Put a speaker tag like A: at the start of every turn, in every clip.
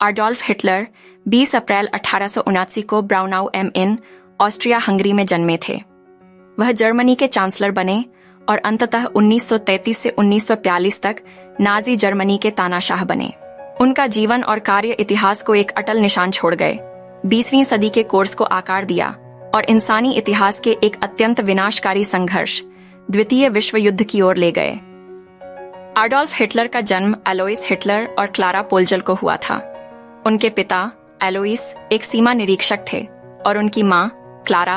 A: Adolf Hitler 20 अप्रैल 1879 को ब्राउनाउ M इन Austria Hungary में जन्मे थे। वह जर्मनी के चांसलर बने और अंततः 1933 से 1942 तक नाजी जर्मनी के तानाशाह बने। उनका जीवन और कार्य इतिहास को एक अटल निशान छोड़ गए, 20वीं सदी के कोर्स को आकार दिया और इंसानी इतिहास के एक अत्यंत विनाशकारी संघर्ष द्वितीय विश्व युद्ध की ओर ले गए। एडोल्फ हिटलर का जन्म एलोइस हिटलर और क्लारा पोलजल को हुआ था। उनके पिता एलोइस एक सीमा निरीक्षक थे और उनकी मां क्लारा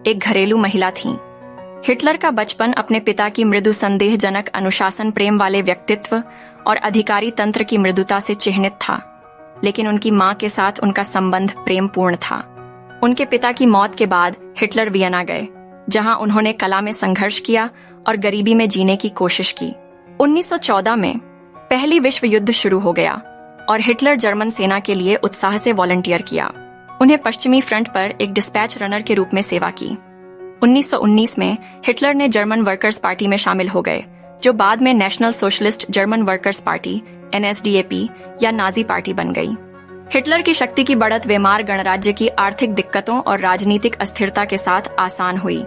A: एक घरेलू महिला थीं। हिटलर का बचपन अपने पिता की मृदु संदेहजनक अनुशासन प्रेम वाले व्यक्तित्व और अधिकारी तंत्र की मृदुता से चिह्नित था, लेकिन उनकी मां के साथ उनका संबंध प्रेमपूर्ण था। उनके पिता की मौत के बाद हिटलर वियना गए, जहां उन्होंने कला में संघर्ष किया और गरीबी में जीने की कोशिश की। 1914 में पहली विश्व युद्ध शुरू हो गया और हिटलर जर्मन सेना के लिए उत्साह से वॉलंटियर किया। उन्हें पश्चिमी फ्रंट पर एक डिस्पैच रनर के रूप में सेवा की। 1919 में हिटलर ने जर्मन वर्कर्स पार्टी में शामिल हो गए, जो बाद में national socialist German workers party NSDAP या नाजी पार्टी बन गई। हिटलर की शक्ति की बढ़त वेमार गणराज्य की आर्थिक दिक्कतों और राजनीतिक अस्थिरता के साथ आसान हुई।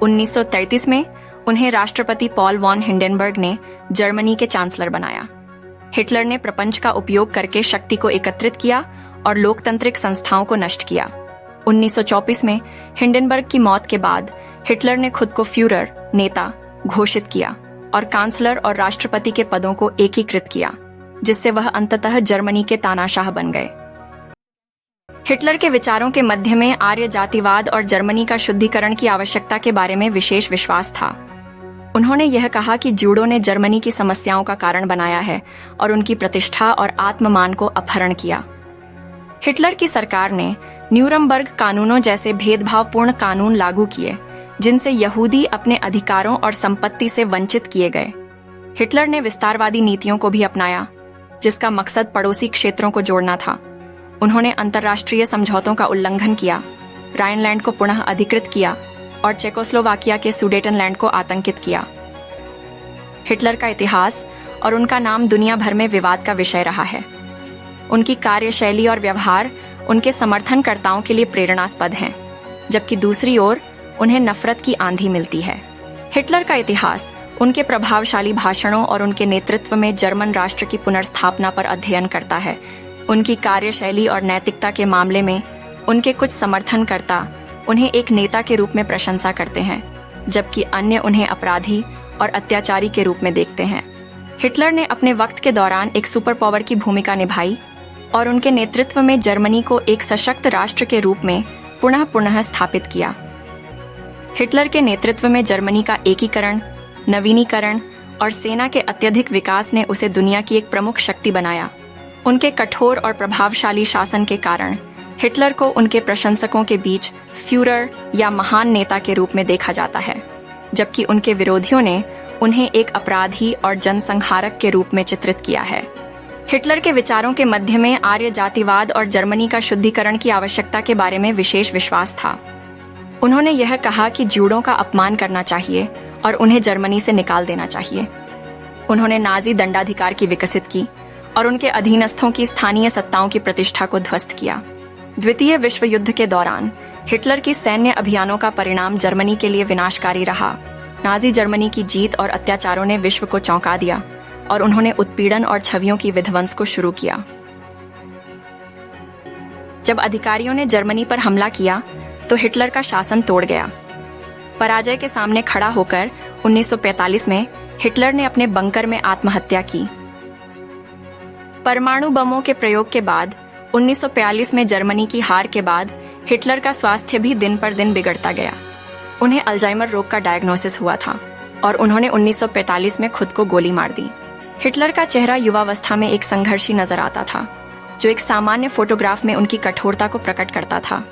A: 1933 में उन्हें राष्ट्रपति पॉल वॉन हिंडेनबर्ग ने जर्मनी के चांसलर बनाया। हिटलर ने प्रपंच का उपयोग करके शक्ति को एकत्रित किया और लोकतांत्रिक संस्थाओं को नष्ट किया। 1924 में हिंडेनबर्ग की मौत के बाद हिटलर ने खुद को फ्यूरर नेता घोषित किया और कांसलर और राष्ट्रपति के पदों को एकीकृत किया, जिससे वह अंततः जर्मनी के तानाशाह बन गए। हिटलर के विचारों के मध्य में आर्य जातिवाद और जर्मनी का शुद्धिकरण की आवश्यकता के बारे में विशेष विश्वास था। उन्होंने यह कहा कि जूडों ने जर्मनी की समस्याओं का कारण बनाया है और उनकी प्रतिष्ठा और आत्ममान को अपहरण किया। हिटलर की सरकार ने न्यूरमबर्ग कानूनों जैसे भेदभावपूर्ण कानून लागू किए, जिनसे यहूदी अपने अधिकारों और संपत्ति से वंचित किए गए। हिटलर ने विस्तारवादी नीतियों को भी अपनाया, जिसका मकसद पड़ोसी क्षेत्रों को जोड़ना था। उन्होंने अंतर्राष्ट्रीय समझौतों का उल्लंघन किया, राइनलैंड को पुनः अधिकृत किया और चेकोस्लोवाकिया के सुडेटनलैंड को आतंकित किया। हिटलर का इतिहास और उनका नाम दुनिया भर में विवाद का विषय रहा है। उनकी कार्यशैली और व्यवहार उनके समर्थनकर्ताओं के लिए प्रेरणास्पद हैं, जबकि दूसरी ओर उन्हें नफरत की आंधी मिलती है। हिटलर का इतिहास उनके प्रभावशाली भाषणों और उनके नेतृत्व में जर्मन राष्ट्र की पुनर्स्थापना पर अध्ययन करता है। उनकी कार्यशैली और नैतिकता के मामले में उनके कुछ समर्थनकर्ता उन्हें एक नेता के रूप में प्रशंसा करते हैं, जबकि अन्य उन्हें अपराधी और अत्याचारी के रूप में देखते हैं। हिटलर ने अपने वक्त के दौरान एक सुपर पावर की भूमिका निभाई और उनके नेतृत्व में जर्मनी को एक सशक्त राष्ट्र के रूप में पुनः स्थापित किया। हिटलर के नेतृत्व में जर्मनी का एकीकरण, नवीनीकरण और सेना के अत्यधिक विकास ने उसे दुनिया की एक प्रमुख शक्ति बनाया। उनके कठोर और प्रभावशाली शासन के कारण हिटलर को उनके प्रशंसकों के बीच फ्यूरर या महान नेता के रूप में देखा जाता है, जबकि उनके विरोधियों ने उन्हें एक अपराधी और जनसंहारक के रूप में चित्रित किया है। हिटलर के विचारों के मध्य में आर्य जातिवाद और जर्मनी का शुद्धिकरण की आवश्यकता के बारे में विशेष विश्वास था। उन्होंने यह कहा कि जूडों का अपमान करना चाहिए और उन्हें जर्मनी से निकाल देना चाहिए। उन्होंने नाजी दंडाधिकार की विकसित की और उनके अधीनस्थों की स्थानीय सत्ताओं की प्रतिष्ठा को ध्वस्त किया। द्वितीय विश्व युद्ध के दौरान हिटलर की सैन्य अभियानों का परिणाम जर्मनी के लिए विनाशकारी रहा। नाजी जर्मनी की जीत और अत्याचारों ने विश्व को चौंका दिया और उन्होंने उत्पीड़न और छवियों की विध्वंस को शुरू किया। जब अधिकारियों ने जर्मनी पर हमला किया तो हिटलर का शासन तोड़ गया। पराजय के सामने खड़ा होकर 1945 में हिटलर ने अपने बंकर में आत्महत्या की। परमाणु बमों के प्रयोग के बाद 1942 में जर्मनी की हार के बाद हिटलर का स्वास्थ्य भी दिन पर दिन बिगड़ता गया। उन्हें अल्जाइमर रोग का डायग्नोसिस हुआ था और उन्होंने 1945 में खुद को गोली मार दी। हिटलर का चेहरा युवावस्था में एक संघर्षी नजर आता था, जो एक सामान्य फोटोग्राफ में उनकी कठोरता को प्रकट करता था।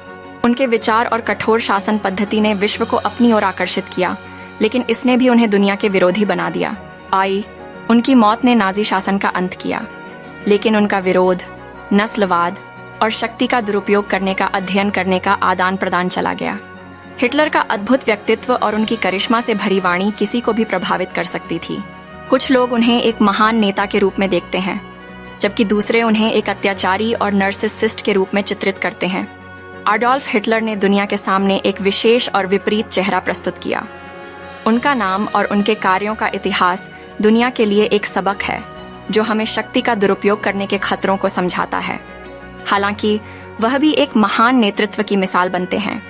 A: उनके विचार और कठोर शासन पद्धति ने विश्व को अपनी ओर आकर्षित किया, लेकिन इसने भी उन्हें दुनिया के विरोधी बना दिया। उनकी मौत ने नाजी शासन का अंत किया, लेकिन उनका विरोध, नस्लवाद और शक्ति का दुरुपयोग करने का अध्ययन करने का आदान प्रदान चला गया। हिटलर का अद्भुत व्यक्तित्व और उनकी करिश्मा से भरी वाणी किसी को भी प्रभावित कर सकती थी। कुछ लोग उन्हें एक महान नेता के रूप में देखते हैं, जबकि दूसरे उन्हें एक अत्याचारी और नर्सिसिस्ट के रूप में चित्रित करते हैं। एडोल्फ हिटलर ने दुनिया के सामने एक विशेष और विपरीत चेहरा प्रस्तुत किया। उनका नाम और उनके कार्यों का इतिहास दुनिया के लिए एक सबक है जो हमें शक्ति का दुरुपयोग करने के खतरों को समझाता है। हालांकि वह भी एक महान नेतृत्व की मिसाल बनते हैं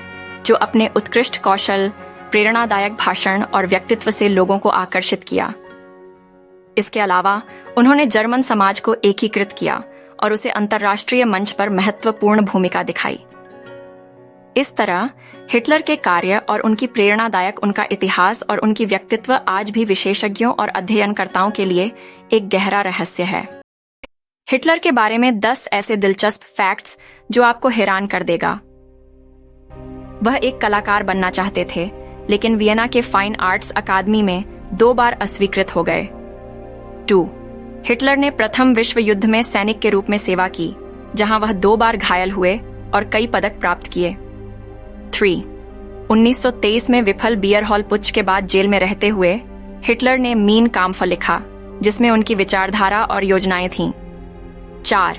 A: जो अपने उत्कृष्ट कौशल, प्रेरणादायक भाषण और व्यक्तित्व से लोगों को आकर्षित किया। इसके अलावा उन्होंने जर्मन समाज को एकीकृत किया और उसे अंतर्राष्ट्रीय मंच पर महत्वपूर्ण भूमिका दिखाई। इस तरह हिटलर के कार्य और उनकी प्रेरणादायक उनका इतिहास और उनकी व्यक्तित्व आज भी विशेषज्ञों और अध्ययनकर्ताओं के लिए एक गहरा रहस्य है। हिटलर के बारे में 10 ऐसे दिलचस्प फैक्ट्स जो आपको हैरान कर देगा। वह एक कलाकार बनना चाहते थे, लेकिन वियना के फाइन आर्ट्स अकादमी में 2 बार अस्वीकृत हो गए। 2. हिटलर ने प्रथम विश्व युद्ध में सैनिक के रूप में सेवा की, जहां वह 2 बार घायल हुए और कई पदक प्राप्त किए। 3. 1923 में विफल बियर हॉल पुच्च के बाद जेल में रहते हुए हिटलर ने मीन काम्फ लिखा, जिसमें उनकी विचारधारा और योजनाएं थीं। 4.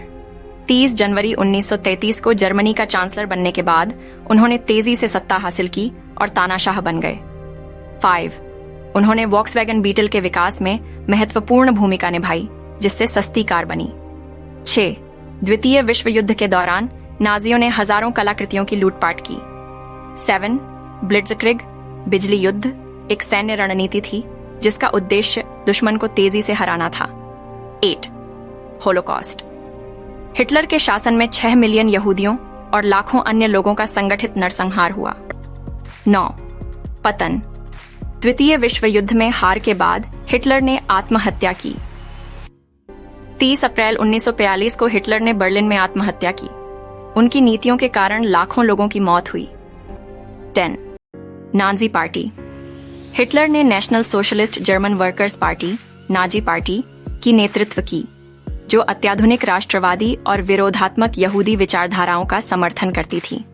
A: 30 जनवरी 1933 को जर्मनी का चांसलर बनने के बाद उन्होंने तेजी से सत्ता हासिल की और तानाशाह बन गए। 5. उन्होंने वॉक्सवैगन बीटल के विकास में महत्वपूर्ण भूमिका निभाई, जिससे सस्ती कार बनी। 6. द्वितीय विश्व युद्ध के दौरान नाजियों ने हजारों कलाकृतियों की लूटपाट की। 7. ब्लिट्जक्रिग बिजली युद्ध एक सैन्य रणनीति थी जिसका उद्देश्य दुश्मन को तेजी से हराना था। 8. होलोकॉस्ट हिटलर के शासन में 6 मिलियन यहूदियों और लाखों अन्य लोगों का संगठित नरसंहार हुआ। 9. पतन द्वितीय विश्व युद्ध में हार के बाद हिटलर ने आत्महत्या की। 30 अप्रैल 1942 को हिटलर ने बर्लिन में आत्महत्या की। उनकी नीतियों के कारण लाखों लोगों की मौत हुई। 10. नाजी पार्टी हिटलर ने national socialist German workers party Nazi party की नेतृत्व की, जो अत्याधुनिक राष्ट्रवादी और विरोधात्मक यहूदी विचारधाराओं का समर्थन करती थी।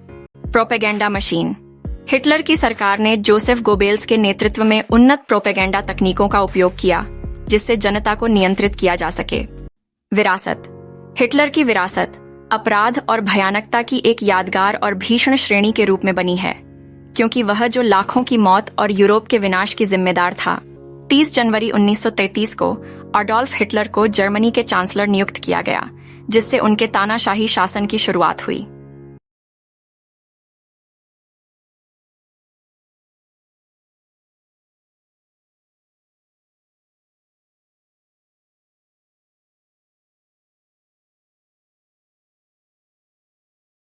A: प्रोपेगेंडा मशीन हिटलर की सरकार ने जोसेफ गोबेल्स के नेतृत्व में उन्नत प्रोपेगेंडा तकनीकों का उपयोग किया, जिससे जनता को नियंत्रित किया जा सके। विरासत हिटलर की विरासत अपराध और भयानकता की एक यादगार और भीषण श्रेणी के रूप में बनी है, क्योंकि वह जो लाखों की मौत और यूरोप के विनाश की जिम्मेदार था। 30 जनवरी 1933 को एडोल्फ हिटलर को जर्मनी के चांसलर नियुक्त किया गया, जिससे उनके तानाशाही शासन की शुरुआत हुई।